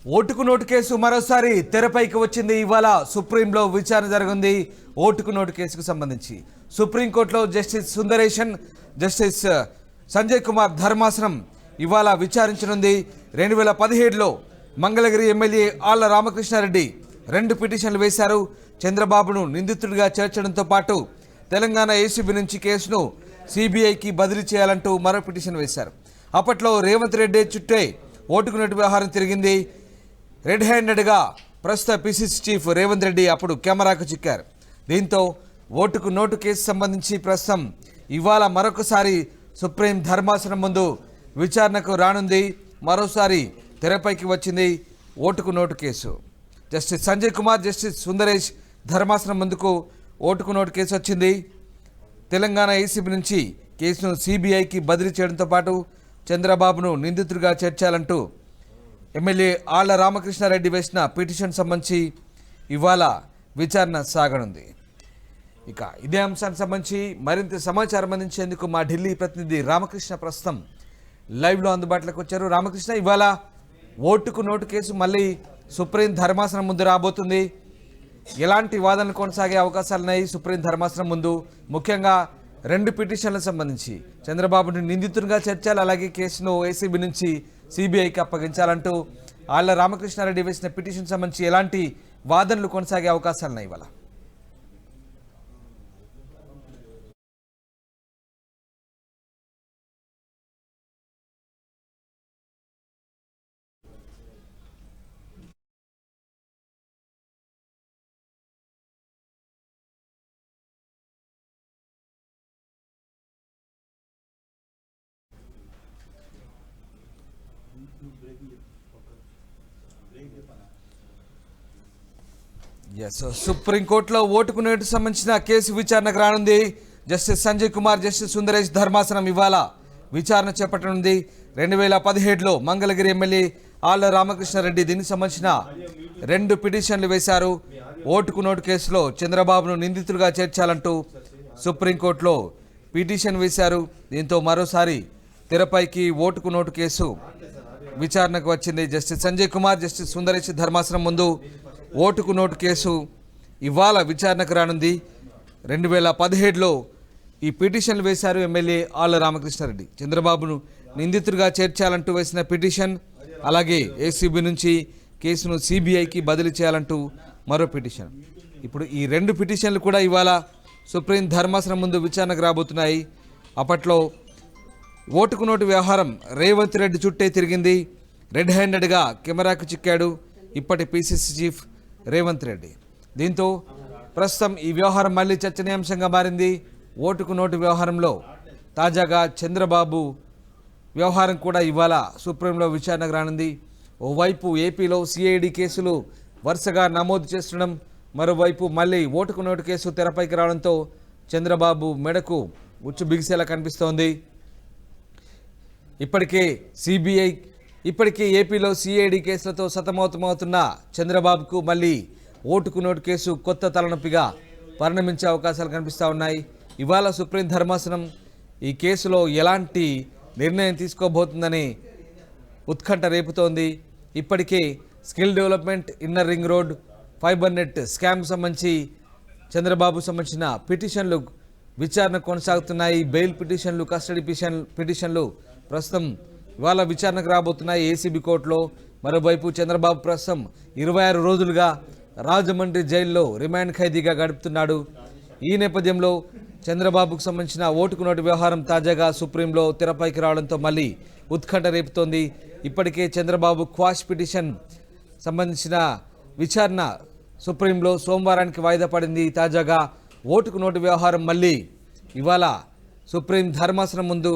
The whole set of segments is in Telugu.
ఓటుకు నోటు కేసు మరోసారి తెరపైకి వచ్చింది. ఇవాళ సుప్రీంలో విచారణ జరిగింది. ఓటుకు నోటు కేసుకు సంబంధించి సుప్రీంకోర్టులో జస్టిస్ సుందరేశన్, జస్టిస్ సంజయ్ కుమార్ ధర్మాసనం ఇవాళ విచారించనుంది. 2017లో మంగళగిరి ఎమ్మెల్యే ఆళ్ల రామకృష్ణారెడ్డి 2 పిటిషన్లు వేశారు. చంద్రబాబును నిందితుడిగా చేర్చడంతో పాటు తెలంగాణ ఏసీబీ నుంచి కేసును సిబిఐకి బదిలీ చేయాలంటూ మరో పిటిషన్ వేశారు. అప్పట్లో రేవంత్ రెడ్డి చుట్టే ఓటుకు నోటు వ్యవహారం తిరిగింది. రెడ్ హ్యాండెడ్గా ప్రస్తుత పిసిసి చీఫ్ రేవంత్ రెడ్డి అప్పుడు కెమెరాకు చిక్కారు. దీంతో ఓటుకు నోటు కేసు సంబంధించి ప్రస్తుతం ఇవాళ మరొకసారి సుప్రీం ధర్మాసనం ముందు విచారణకు రానుంది. మరోసారి తెరపైకి వచ్చింది ఓటుకు note case. Justice Sanjay Kumar, justice Sundaresh ధర్మాసనం ముందుకు ఓటుకు నోటు కేసు వచ్చింది. తెలంగాణ ఏసీబీ నుంచి కేసును సిబిఐకి బదిలీ చేయడంతో పాటు చంద్రబాబును నిందితుడిగా చేర్చాలంటూ ఎమ్మెల్యే ఆళ్ల రామకృష్ణారెడ్డి వేసిన పిటిషన్ సంబంధించి ఇవాళ విచారణ సాగనుంది. ఇక ఇదే అంశానికి సంబంధించి మరింత సమాచారం అందించేందుకు మా ఢిల్లీ ప్రతినిధి రామకృష్ణ ప్రస్తుతం లైవ్లో అందుబాటులోకి వచ్చారు. రామకృష్ణ, ఇవాళ ఓటుకు నోటు కేసు మళ్ళీ సుప్రీం ధర్మాసనం ముందు రాబోతుంది. ఎలాంటి వాదనలు కొనసాగే అవకాశాలున్నాయి సుప్రీం ధర్మాసనం ముందు? ముఖ్యంగా 2 పిటిషన్లకు సంబంధించి చంద్రబాబుని నిందితునిగా చేర్చాలి, అలాగే కేసును ఏసీబీ నుంచి సిబిఐకి అప్పగించాలంటూ ఆళ్ల రామకృష్ణారెడ్డి వేసిన పిటిషన్ సంబంధించి ఎలాంటి వాదనలు కొనసాగే అవకాశాలున్నాయి ఇవాళ? సుప్రీంకోర్టులో ఓటుకు నోటు సంబంధించిన కేసు విచారణకు రానుంది. జస్టిస్ సంజయ్ కుమార్, జస్టిస్ సుందరేష్ ధర్మాసనం ఇవాళ విచారణ చేపట్టనుంది. 2017లో మంగళగిరి ఎమ్మెల్యే ఆళ్ల రామకృష్ణారెడ్డి దీనికి సంబంధించిన 2 పిటిషన్లు వేశారు. ఓటుకు నోటు కేసులో చంద్రబాబును నిందితుడిగా చేర్చాలంటూ సుప్రీంకోర్టులో పిటిషన్ వేశారు. దీంతో మరోసారి తెరపైకి ఓటుకు నోటు కేసు విచారణకు వచ్చింది. జస్టిస్ సంజయ్ కుమార్, జస్టిస్ సుందరేష్ ధర్మాసనం ముందు ఓటుకు నోటు కేసు ఇవాళ విచారణకు రానుంది. 2017లో ఈ పిటిషన్లు వేశారు ఎమ్మెల్యే ఆళ్ల రామకృష్ణారెడ్డి. చంద్రబాబును నిందితుడిగా చేర్చాలంటూ వేసిన పిటిషన్, అలాగే ఏసీబీ నుంచి కేసును సిబిఐకి బదిలీ చేయాలంటూ మరో పిటిషన్. ఇప్పుడు ఈ 2 పిటిషన్లు కూడా ఇవాళ సుప్రీం ధర్మాసనం ముందు విచారణకు రాబోతున్నాయి. అప్పట్లో ఓటుకు నోటు వ్యవహారం రేవంత్ రెడ్డి చుట్టే తిరిగింది. రెడ్ హ్యాండెడ్గా కెమెరాకు చిక్కాడు ఇప్పటి పిసిసి చీఫ్ రేవంత్ రెడ్డి. దీంతో ప్రస్తుతం ఈ వ్యవహారం మళ్ళీ చర్చనీయాంశంగా మారింది. ఓటుకు నోటు వ్యవహారంలో తాజాగా చంద్రబాబు వ్యవహారం కూడా ఇవాళ సుప్రీంలో విచారణకు రానుంది. ఓవైపు ఏపీలో సిఐడి కేసులు వరుసగా నమోదు చేస్తుండడం, మరోవైపు మళ్ళీ ఓటుకు నోటు కేసు తెరపైకి రావడంతో చంద్రబాబు మెడకు ఉచ్చు బిగిసేలా కనిపిస్తోంది. ఇప్పటికే ఏపీలో సిఐడి కేసులతో సతమతమవుతున్న చంద్రబాబుకు మళ్ళీ ఓటుకు నోటు కేసు కొత్త తలనొప్పిగా పరిణమించే అవకాశాలు కనిపిస్తూ ఉన్నాయి. ఇవాళ సుప్రీం ధర్మాసనం ఈ కేసులో ఎలాంటి నిర్ణయం తీసుకోబోతుందని ఉత్కంఠ రేపుతోంది. ఇప్పటికే skill development, inner ring road, fibre net scam సంబంధించి చంద్రబాబు సంబంధించిన పిటిషన్లు విచారణ కొనసాగుతున్నాయి. బెయిల్ పిటిషన్లు, కస్టడీ పిటిషన్లు ప్రస్తుతం ఇవాళ విచారణకు రాబోతున్నాయి ఏసీబీ కోర్టులో. మరోవైపు చంద్రబాబు ప్రస్తుతం 26 రోజులుగా రాజమండ్రి జైల్లో రిమాండ్ ఖైదీగా గడుపుతున్నాడు. ఈ నేపథ్యంలో చంద్రబాబుకు సంబంధించిన ఓటుకు నోటు వ్యవహారం తాజాగా సుప్రీంలో తెరపైకి రావడంతో మళ్ళీ ఉత్కంఠ రేపుతోంది. ఇప్పటికే చంద్రబాబు క్వాష్ పిటిషన్ సంబంధించిన విచారణ సుప్రీంలో సోమవారానికి వాయిదా పడింది. తాజాగా ఓటుకు నోటు వ్యవహారం మళ్ళీ ఇవాళ సుప్రీం ధర్మాసనం ముందు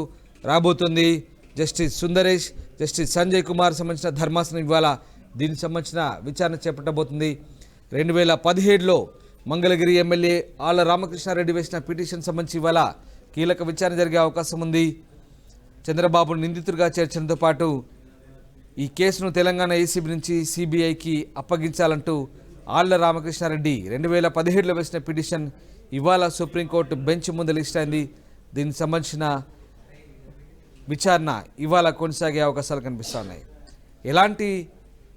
రాబోతుంది. జస్టిస్ సుందరేష్, జస్టిస్ సంజయ్ కుమార్ సంబంధించిన ధర్మాసనం ఇవాళ దీనికి సంబంధించిన విచారణ చేపట్టబోతుంది. 2017లో మంగళగిరి ఎమ్మెల్యే ఆళ్ల రామకృష్ణారెడ్డి వేసిన పిటిషన్ సంబంధించి ఇవాళ కీలక విచారణ జరిగే అవకాశం ఉంది. చంద్రబాబును నిందితుడిగా చేర్చడంతో పాటు ఈ కేసును తెలంగాణ ఏసీబీ నుంచి సిబిఐకి అప్పగించాలంటూ ఆళ్ల రామకృష్ణారెడ్డి 2017లో వేసిన పిటిషన్ ఇవాళ సుప్రీంకోర్టు బెంచ్ ముందు లిస్ట్ అయింది. దీనికి సంబంధించిన విచారణ ఇవాళ కొనసాగే అవకాశాలు కనిపిస్తున్నాయి. ఎలాంటి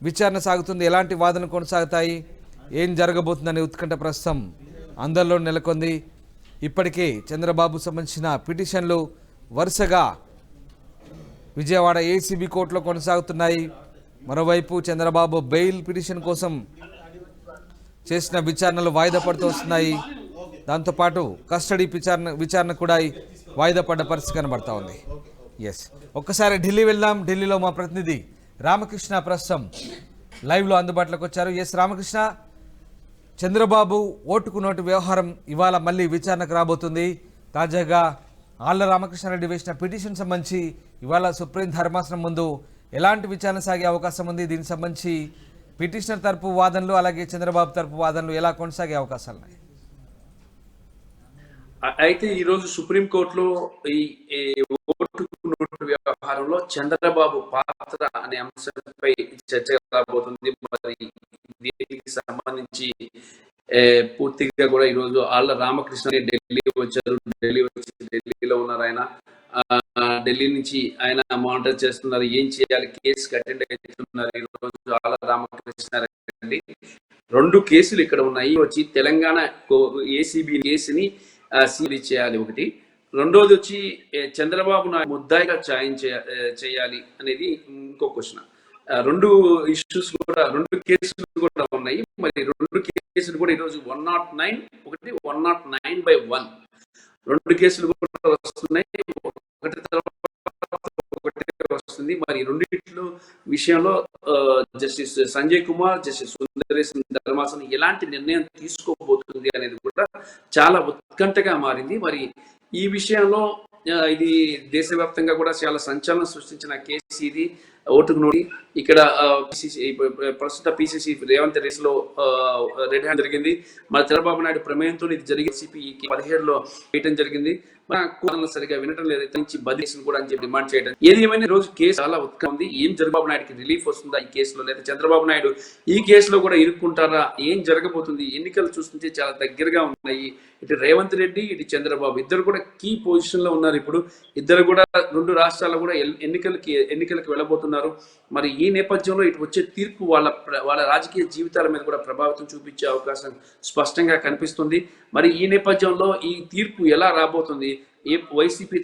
విచారణ సాగుతుంది, ఎలాంటి వాదనలు కొనసాగుతాయి, ఏం జరగబోతుందనే ఉత్కంఠ ప్రస్తుతం అందరిలో నెలకొంది. ఇప్పటికే చంద్రబాబు సంబంధించిన పిటిషన్లు వరుసగా విజయవాడ ఏసీబీ కోర్టులో కొనసాగుతున్నాయి. మరోవైపు చంద్రబాబు బెయిల్ పిటిషన్ కోసం చేసిన విచారణలు వాయిదా పడుతూ వస్తున్నాయి. దాంతోపాటు కస్టడీ విచారణ కూడా వాయిదా పడ్డ పరిస్థితి కనబడతా ఉంది. ఎస్, ఒక్కసారి ఢిల్లీ వెళ్దాం. ఢిల్లీలో మా ప్రతినిధి రామకృష్ణ ప్రస్తుతం లైవ్లో అందుబాటులోకి వచ్చారు. ఎస్ రామకృష్ణ, చంద్రబాబు ఓటుకు నోటు వ్యవహారం ఇవాళ మళ్ళీ విచారణకు రాబోతుంది. తాజాగా ఆళ్ల రామకృష్ణారెడ్డి వేసిన పిటిషన్ సంబంధించి ఇవాళ సుప్రీం ధర్మాసనం ముందు ఎలాంటి విచారణ సాగే అవకాశం ఉంది? దీనికి సంబంధించి పిటిషనర్ తరపు వాదనలు అలాగే చంద్రబాబు తరపు వాదనలు ఎలా కొనసాగే అవకాశాలు ఉన్నాయి? అయితే ఈరోజు సుప్రీంకోర్టులో ఈ ఓటుకు నోటు వ్యవహారంలో చంద్రబాబు పాత్ర అనే అంశంపై చర్చ రాబోతుంది. మరి దీనికి సంబంధించి పూర్తిగా కూడా ఈరోజు ఆళ్ల రామకృష్ణ ఢిల్లీ వచ్చారు. ఢిల్లీలో ఉన్నారు ఆయన. ఢిల్లీ నుంచి ఆయన మానిటర్ చేస్తున్నారు, ఏం చేయాలి, కేసుకి అటెండ్ అవుతున్నారు. ఈరోజు ఆళ్ల రామకృష్ణారెడ్డి 2 కేసులు ఇక్కడ ఉన్నాయి. వచ్చి తెలంగాణ ఏసీబీ కేసుని సీల్ చేయాలి ఒకటి, రెండోది వచ్చి చంద్రబాబు నాయుడు ముద్దాయిగా చేయాలి అనేది ఇంకో క్వశ్చన్. 2 ఇష్యూస్ కూడా 2 కేసులు కూడా ఉన్నాయి. మరి 2 కేసులు కూడా ఈరోజు 109 ఒకటి 109/1 2 కేసులు కూడా వస్తున్నాయి. ఒకటి తర్వాత ఒకటి వస్తుంది. మరి రెండిట్లో విషయంలో జస్టిస్ సంజయ్ కుమార్, జస్టిస్ సుందరేశన్ ధర్మాసనం ఎలాంటి నిర్ణయం తీసుకోబోతుంది అనేది కూడా చాలా ఉత్కంఠగా మారింది. మరి ఈ విషయంలో ఇది దేశవ్యాప్తంగా కూడా చాలా సంచలనం సృష్టించిన కేసు ఇది. ఓటుకు నోటి ఇక్కడ ప్రస్తుత పిసిసి రేవంత్ రేసులో రెడ్ హ్యాండ్ జరిగింది. మరి చంద్రబాబు నాయుడు ప్రమేయంతో ఇది జరిగి సిపి 17లో వేయటం జరిగింది. సరిగా వినటం లేదు, నుంచి బదిలీని కూడా అని చెప్పి డిమాండ్ చేయడం. ఏది ఏమైనా రోజు కేసు చాలా ఉత్కంఠ ఉంది. ఏం చంద్రబాబు నాయుడుకి రిలీఫ్ వస్తుందా ఈ కేసులో, లేదా చంద్రబాబు నాయుడు ఈ కేసులో కూడా ఇరుక్కుంటారా, ఏం జరగబోతుంది? ఎన్నికలు చూస్తుంటే చాలా దగ్గరగా ఉన్నాయి. ఇటు రేవంత్ రెడ్డి, ఇటు చంద్రబాబు ఇద్దరు కూడా కీ పొజిషన్ లో ఉన్నారు. ఇప్పుడు ఇద్దరు కూడా 2 రాష్ట్రాల్లో కూడా ఎన్నికలకు వెళ్ళబోతున్నారు. మరి ఈ నేపథ్యంలో ఇటు వచ్చే తీర్పు వాళ్ళ రాజకీయ జీవితాల మీద కూడా ప్రభావితం చూపించే అవకాశం స్పష్టంగా కనిపిస్తుంది. మరి ఈ నేపథ్యంలో ఈ తీర్పు ఎలా రాబోతుంది? వైసీపీ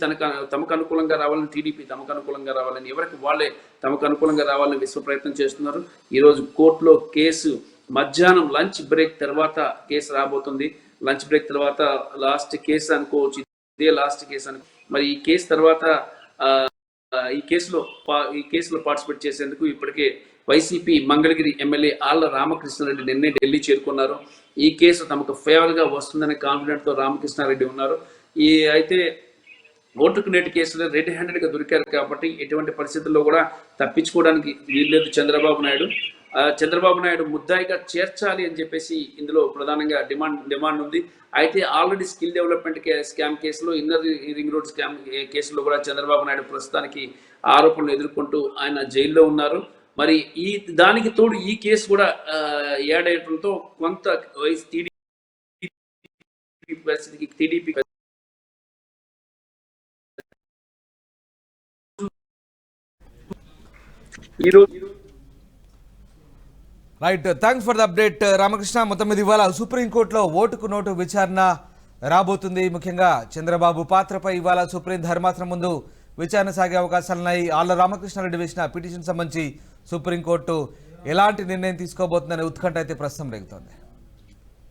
తమకు అనుకూలంగా రావాలని, టీడీపీ తమకు అనుకూలంగా రావాలని, ఎవరికి వాళ్ళే తమకు అనుకూలంగా రావాలని విశ్వ ప్రయత్నం చేస్తున్నారు. ఈరోజు కోర్టులో కేసు మధ్యాహ్నం లంచ్ బ్రేక్ తర్వాత కేసు రాబోతుంది. లంచ్ బ్రేక్ తర్వాత లాస్ట్ కేసు అనుకోవచ్చు, ఇదే లాస్ట్ కేసు అనుకో. మరి ఈ కేసు తర్వాత ఈ కేసులో పార్టిసిపేట్ చేసేందుకు ఇప్పటికే వైసీపీ మంగళగిరి ఎమ్మెల్యే ఆళ్ల రామకృష్ణారెడ్డి నిన్నే ఢిల్లీ చేరుకున్నారు. ఈ కేసు తమకు ఫేవర్గా వస్తుందనే కాన్ఫిడెంట్తో రామకృష్ణారెడ్డి ఉన్నారు. అయితే ఓటుకు నేటి కేసులో రెడ్ హ్యాండెడ్గా దొరికారు కాబట్టి ఎటువంటి పరిస్థితుల్లో కూడా తప్పించుకోవడానికి వీల్లేదు చంద్రబాబు నాయుడు. చంద్రబాబు నాయుడు ముద్దాయిగా చేర్చాలి అని చెప్పేసి ఇందులో ప్రధానంగా డిమాండ్ ఉంది. అయితే ఆల్రెడీ స్కిల్ డెవలప్మెంట్ స్కామ్ కేసులో, ఇన్నర్ రింగ్ రోడ్ స్కామ్ కేసులో కూడా చంద్రబాబు నాయుడు ప్రస్తుతానికి ఆరోపణలు ఎదుర్కొంటూ ఆయన జైల్లో ఉన్నారు. మరి దానికి తోడు ఈ కేసు కూడా యాడ్ అయ్యడంతో కొంత TDP right, thanks for the update Ramakrishna. మొత్తం మీద ఇవాళ సుప్రీంకోర్టులో ఓటుకు నోటు విచారణ రాబోతుంది. ముఖ్యంగా చంద్రబాబు పాత్రపై ఇవాళ సుప్రీం ధర్మాసనం ముందు విచారణ సాగే అవకాశాలున్నాయి. ఆళ్ల రామకృష్ణారెడ్డి వేసిన పిటిషన్ సంబంధించి సుప్రీంకోర్టు ఎలాంటి నిర్ణయం తీసుకోబోతుందనే ఉత్కంఠ అయితే ప్రస్తుతం రేగుతోంది.